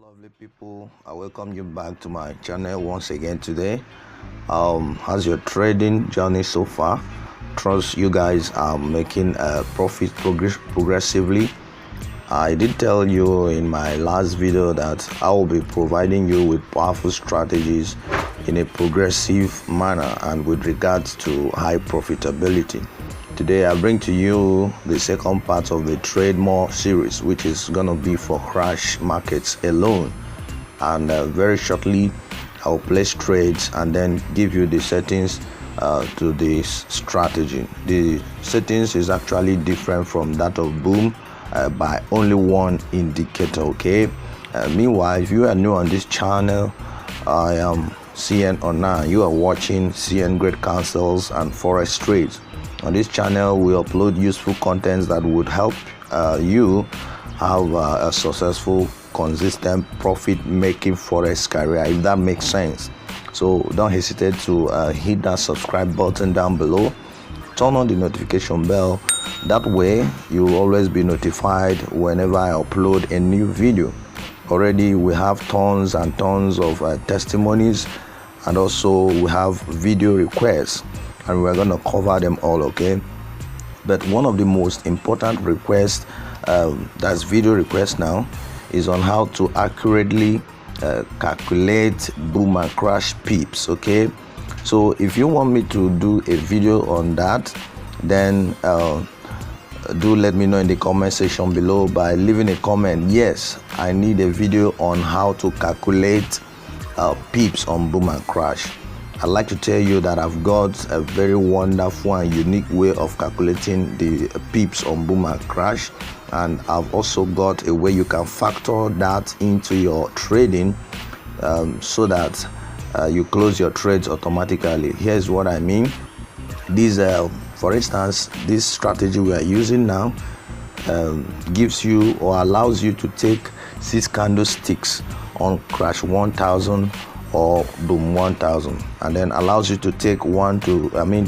Lovely people, I welcome you back to my channel once again today. How's your trading journey so far? Trust you guys are making profit progressively. I did tell you in my last video that I will be providing you with powerful strategies in a progressive manner and with regards to high profitability. Today I bring to you the second part of the Trade More series, which is going to be for crash markets alone. And very shortly I'll place trades and then give you the settings to this strategy. The settings is actually different from that of boom by only one indicator. Okay. Meanwhile, if you are new on this channel, I am CN Ona. You are watching CN Great Counsels and Forex Trades. On this channel, we upload useful contents that would help you have a successful, consistent, profit-making Forex career, if that makes sense. So don't hesitate to hit that subscribe button down below. Turn on the notification bell. That way, you will always be notified whenever I upload a new video. Already, we have tons and tons of testimonies, and also we have video requests, and we're going to cover them all. Okay, but one of the most important requests, that's video request now, is on how to accurately calculate boom and crash pips. Okay, so if you want me to do a video on that, then do let me know in the comment section below by leaving a comment. Yes, I need a video on how to calculate pips on boom and crash. I'd like to tell you that I've got a very wonderful and unique way of calculating the pips on boom and crash, and I've also got a way you can factor that into your trading so that you close your trades automatically. Here's what I mean. This for instance, this strategy we are using now gives you or allows you to take 6 candlesticks on crash 1000 or boom 1000, and then allows you to take 2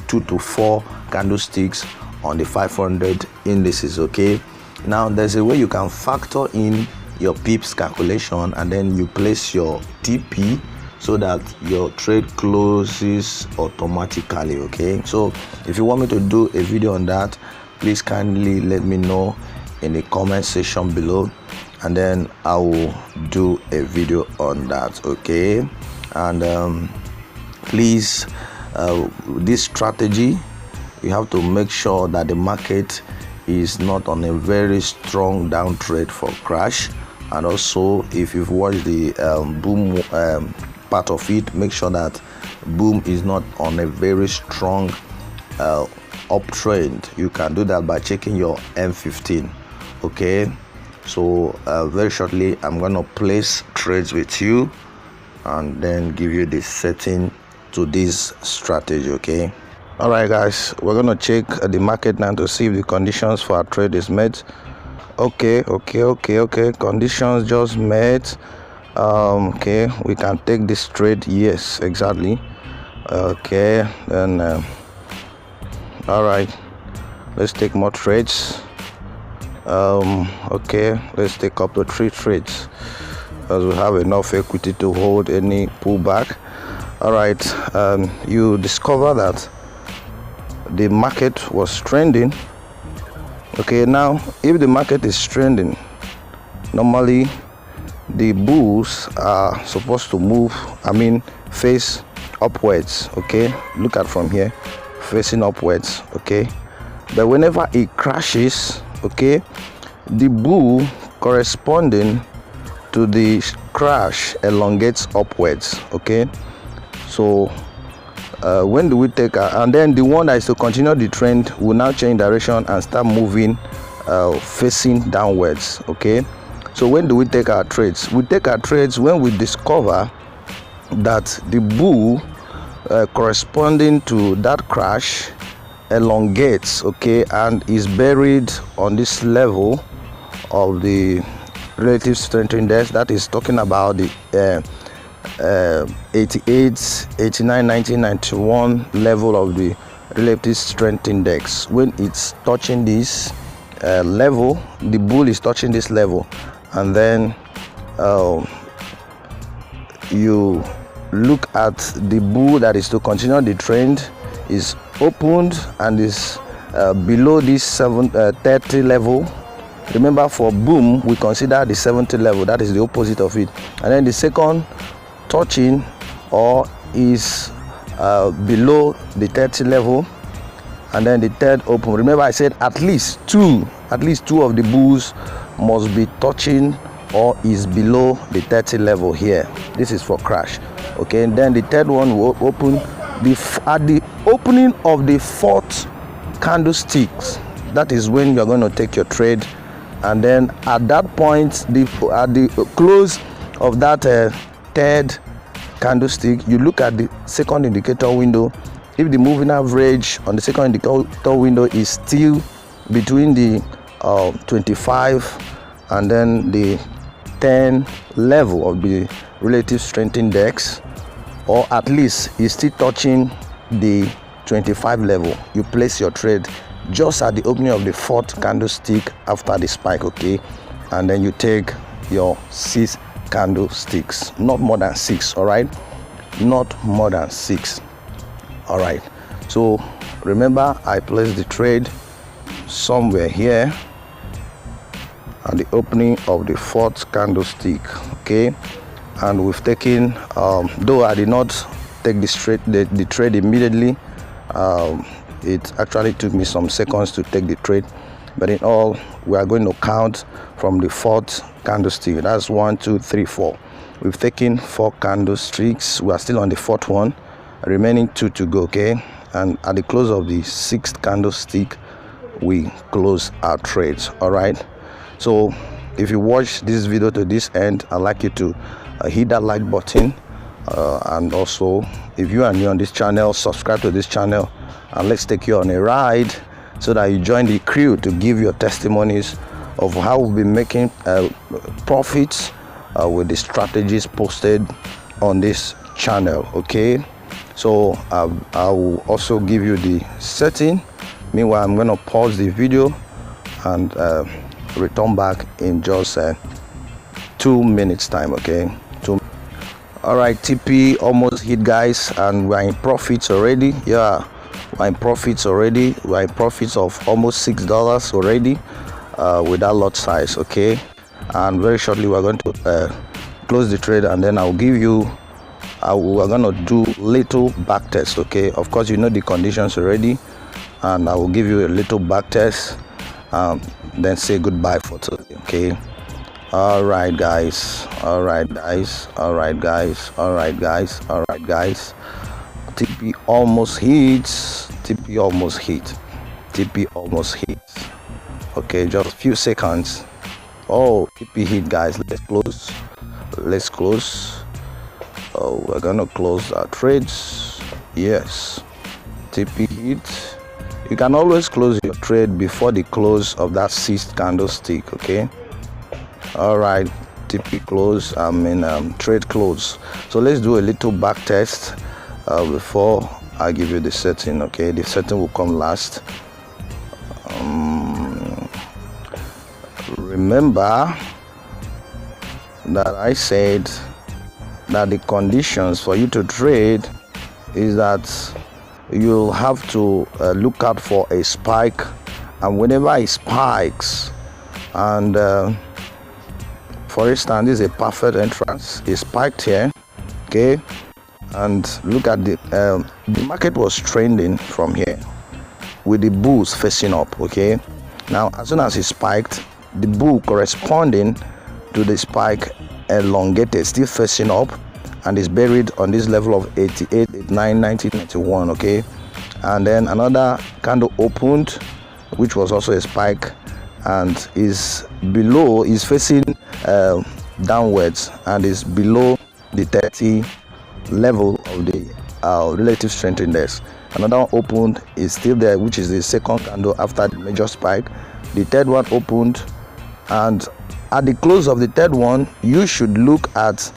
to 4 candlesticks on the 500 indices. Okay, now there's a way you can factor in your pips calculation, and then you place your TP so that your trade closes automatically. Okay, so if you want me to do a video on that, please kindly let me know in the comment section below, and then I will do a video on that. Okay, and please, this strategy, you have to make sure that the market is not on a very strong down trade for crash, and also if you've watched the boom part of it, make sure that boom is not on a very strong uptrend. You can do that by checking your M15. Okay, so very shortly I'm gonna place trades with you and then give you the setting to this strategy. Okay, all right guys, we're gonna check the market now to see if the conditions for our trade is met. Okay, conditions just met. Okay, we can take this trade. Yes, exactly. Okay, then all right, let's take more trades. Okay, let's take up to 3 trades as we have enough equity to hold any pullback. All right, you discover that the market was trending. Okay, now if the market is trending, normally the bulls are supposed to move, face upwards. Okay, look at from here, facing upwards. Okay, but whenever it crashes, okay, the bull corresponding to the crash elongates upwards. Okay, so when do we take and then the one that is to continue the trend will now change direction and start moving facing downwards. Okay, so when do we take our trades? We take our trades when we discover that the bull corresponding to that crash elongates, okay, and is buried on this level of the relative strength index. That is talking about the 88, 89, 90, 91 level of the relative strength index. When it's touching this level, the bull is touching this level, and then you look at the bull that is to continue the trend is opened and is below this 30 level. Remember, for boom we consider the 70 level, that is the opposite of it. And then the second touching or is below the 30 level, and then the third open. Remember I said at least two of the bulls must be touching or is below the 30 level here. This is for crash. Okay, and then the third one will open at the opening of the fourth candlesticks. That is when you're going to take your trade. And then at that point, at the close of that third candlestick, you look at the second indicator window. If the moving average on the second indicator window is still between the 25 and then the 10 level of the relative strength index, or at least is still touching the 25 level, you place your trade just at the opening of the fourth candlestick after the spike. Okay, and then you take your 6 candlesticks, not more than 6. All right, not more than 6. All right, so remember I placed the trade somewhere here at the opening of the fourth candlestick. Okay, and we've taken though I did not take the trade immediately, it actually took me some seconds to take the trade, but in all we are going to count from the fourth candlestick. That's 1, 2, 3, 4. We've taken 4 candlesticks. We are still on the fourth one, remaining 2 to go. Okay, and at the close of the 6th candlestick we close our trades. All right, so if you watch this video to this end, I'd like you to hit that like button, and also if you are new on this channel, subscribe to this channel, and let's take you on a ride so that you join the crew to give your testimonies of how we've been making profits with the strategies posted on this channel. Okay, so I will also give you the setting. Meanwhile, I'm going to pause the video and return back in just 2 minutes time. Okay, all right, TP almost hit, guys, and we're in profits already. Yeah, we're in profits already. We're in profits of almost $6 already with that lot size. Okay, and very shortly we're going to close the trade, and then I'll give you we're going to do little back test. Okay, of course you know the conditions already, and I will give you a little back test, then say goodbye for today. Okay, all right guys, all right guys, all right guys, all right guys, all right guys. TP almost hits, TP almost hit, TP almost hits. Okay, just a few seconds. Oh, TP hit, guys. Let's close. Oh, we're gonna close our trades. Yes, TP hit. You can always close your trade before the close of that 6th candlestick. Okay, all right, TP close, trade close. So let's do a little back test before I give you the setting. Okay, the setting will come last. Remember that I said that the conditions for you to trade is that you'll have to look out for a spike, and whenever it spikes, and for instance this is a perfect entrance, it spiked here. Okay, and look at the market was trending from here with the bulls facing up. Okay, now as soon as it spiked, the bull corresponding to the spike elongated, still facing up, and is buried on this level of 88, 89, 90, 91. Okay, and then another candle opened, which was also a spike, and is below, is facing downwards, and is below the 30 level of the relative strength index. Another one opened, is still there, which is the second candle after the major spike. The third one opened, and at the close of the third one, you should look at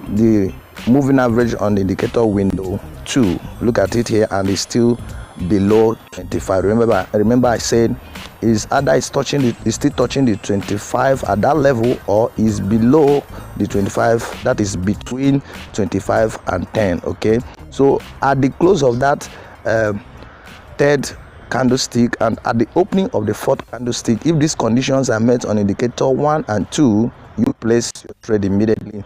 the moving average on the indicator window too. Look at it here, and it's still below 25. Remember I said is either it's still touching the 25 at that level, or is below the 25, that is between 25 and 10. Okay, so at the close of that third candlestick and at the opening of the fourth candlestick, if these conditions are met on indicator 1 and 2, you place your trade immediately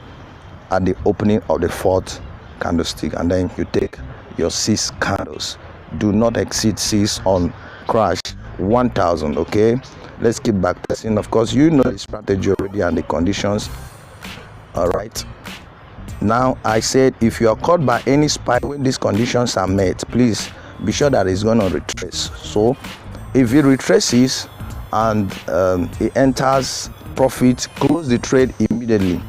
at the opening of the fourth candlestick, and then you take your 6 candles. Do not exceed 6 on crash 1000. Okay, let's keep back testing. Of course, you know the strategy already and the conditions. All right, now I said if you are caught by any spike when these conditions are met, please be sure that it's going to retrace. So if it retraces and it enters profit, close the trade immediately.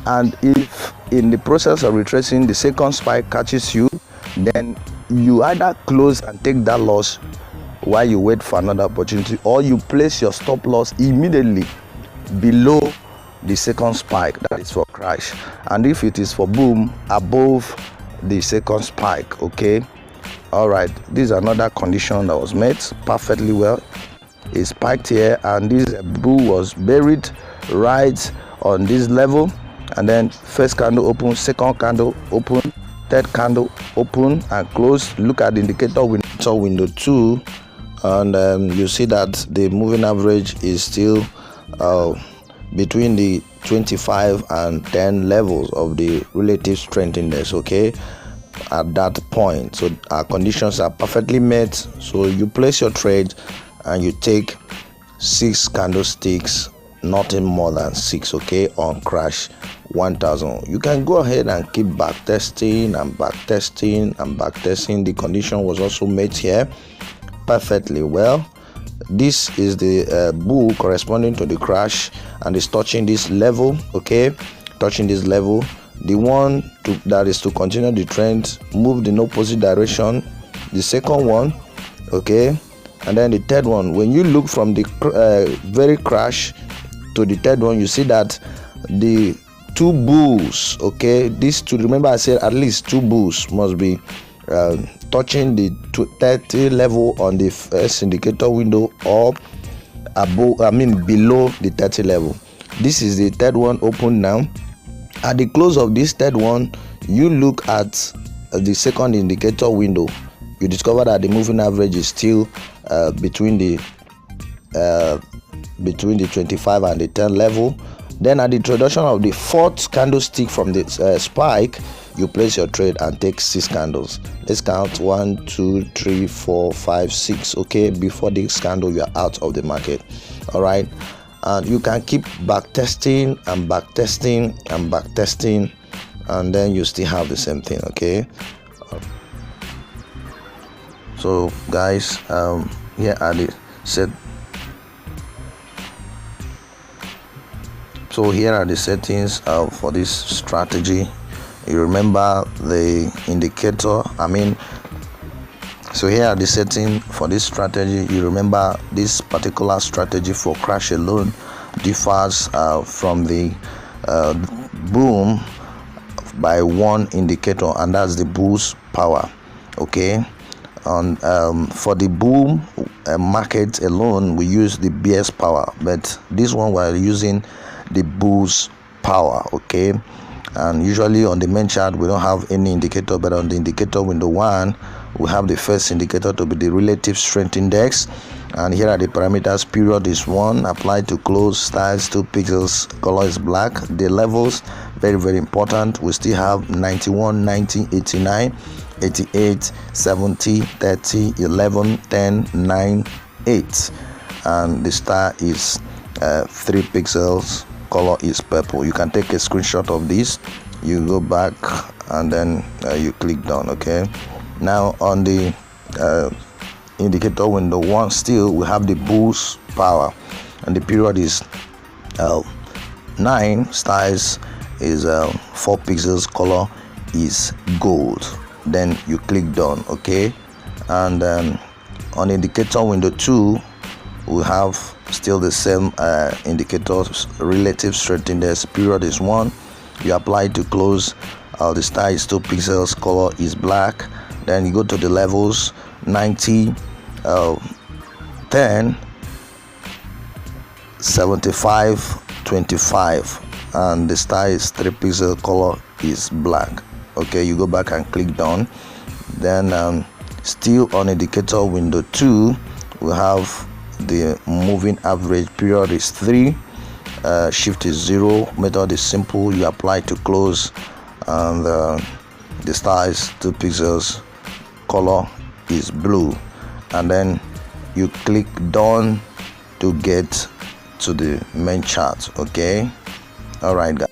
And if in the process of retracing the second spike catches you, then you either close and take that loss while you wait for another opportunity, or you place your stop loss immediately below the second spike, that is for crash, and if it is for boom, above the second spike. Okay, all right, this is another condition that was met perfectly well. It spiked here, and this bull was buried right on this level, and then first candle open, second candle open, third candle open and close. Look at the indicator window 2, and you see that the moving average is still between the 25 and 10 levels of the relative strength index. Okay, at that point, so our conditions are perfectly met. So you place your trade and you take 6 candlesticks, nothing more than 6. Okay, on crash 1000. You can go ahead and keep back testing and back testing and back testing. The condition was also met here perfectly well. This is the bull corresponding to the crash, and it's touching this level. Okay, touching this level. The one that is to continue the trend moved in opposite direction, the second one. Okay, and then the third one, when you look from the very crash to the third one, you see that the 2 bulls, okay, these two, remember I said at least 2 bulls must be touching the 30 level on the first indicator window, or above, below the 30 level. This is the third one open now. At the close of this third one, you look at the second indicator window, you discover that the moving average is still between the 25 and the 10 level. Then at the introduction of the fourth candlestick from the spike, you place your trade and take 6 candles. Let's count 1, 2, 3, 4, 5, 6. Okay, before this candle you are out of the market. All right, and you can keep back testing and back testing and back testing, and then you still have the same thing. Okay, so guys, here are the set. So here are the settings for this strategy. You remember the indicator, so here are the settings for this strategy. You remember this particular strategy for crash alone differs from the boom by 1 indicator, and that's the bull's power. Okay, and for the boom market alone, we use the bear's power, but this one we're using the bull's power. Okay, and usually on the main chart we don't have any indicator, but on the indicator window 1 we have the first indicator to be the relative strength index, and here are the parameters. Period is 1, applied to close, styles 2 pixels, color is black. The levels, very very important, we still have 91, 90, 89, 88, 70, 30, 11, 10, 9, 8, and the star is 3 pixels, color is purple. You can take a screenshot of this, you go back and then you click done. Okay, now on the indicator window 1, still we have the bull's power, and the period is 9, styles is 4 pixels, color is gold. Then you click done. Okay, and on indicator window 2 we have still the same indicators. Relative strength index, period is 1, you apply to close, the star is 2 pixels, color is black. Then you go to the levels, 90, 10, 7525, and the star is 3 pixel, color is black. Okay, you go back and click done. Then still on indicator window 2, we have the moving average. Period is 3, shift is 0, method is simple, you apply to close, and the star is 2 pixels, color is blue, and then you click done to get to the main chart. Okay, all right guys.